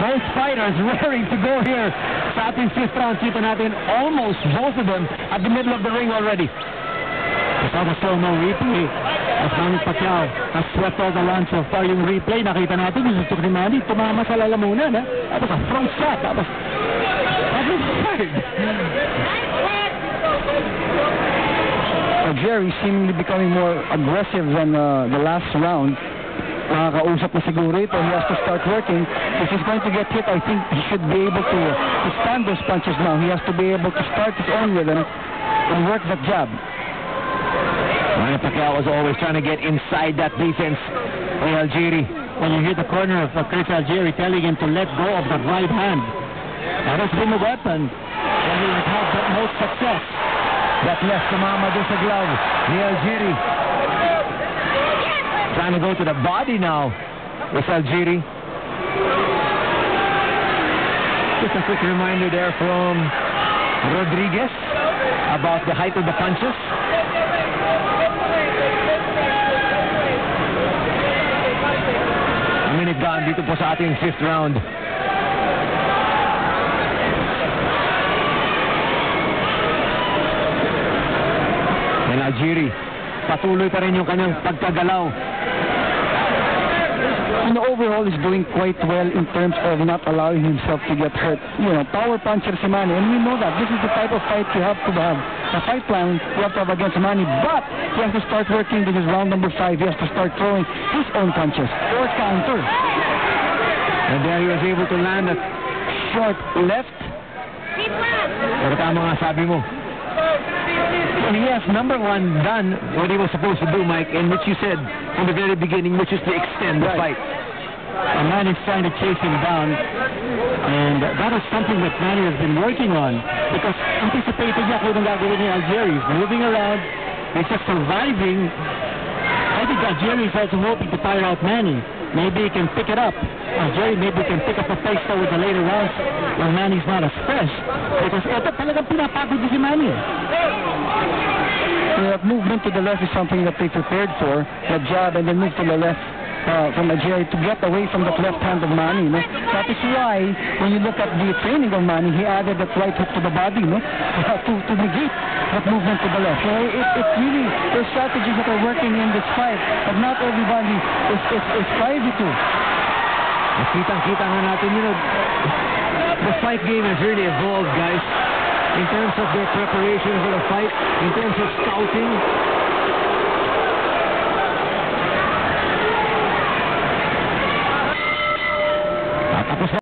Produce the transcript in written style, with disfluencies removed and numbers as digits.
Both fighters raring to go here sa ating 5th round. Kita natin almost both of them at the middle of the ring already. Kasama slow-mo replay as Manny Pacquiao has swept all the rounds so far. Yung replay, nakita natin yung sustok ni Manny, tumama sa lalamunan, ha? Tapos a front shot, tapos hard. Jerry seemingly becoming more aggressive than the last round. Nakakausap na siguro ito. He has to start working. If he's going to get hit, I think he should be able to stand those punches now. He has to be able to start his own rhythm and work that jab. Manny Pacquiao was always trying to get inside that defense by Algieri. When you hear the corner of Chris Algieri telling him to let go of that right hand, that has been the weapon where he has had the most success. That left sumama doon sa glove ni Algieri. Trying to go to the body now with Algieri. Just a quick reminder there from Rodriguez about the height of the punches. A minute gone dito po sa ating 5th round. And Algieri, patuloy pa rin yung kanyang pagkagalaw. And overall is doing quite well in terms of not allowing himself to get hurt. You know, power puncher si Manny, and we know that this is the type of fight you have to have. The fight plan you have to have against Manny, but he has to start working. This is round number 5. He has to start throwing his own punches or counter. And there he was able to land a short left. Pero tama nga sabi mo. And he has number 1 done what he was supposed to do, Mike, and which you said from the very beginning, which is to extend the fight. And Manny's trying to chase him down, and that is something that Manny has been working on, because anticipated niya kung anong gagawin ni Algieri. He's moving around, he's just surviving. I think Algieri is also hoping to tire out Manny. Maybe he can pick it up. Algieri maybe can pick up the pace with the later rounds when Manny's not as fresh, because ito talagang pinapagod si Manny. That movement to the left is something that they prepared for, the jab and then move to the left from Algieri to get away from that left hand of Manny. No? That is why when you look at the training of Manny, he added that right hook to the body, no? to negate that movement to the left. So it's really the strategies that are working in this fight, but not everybody is privy to. Kitang-kita nga natin, you know, the fight game has really evolved, guys, in terms of their preparation for the fight, in terms of scouting,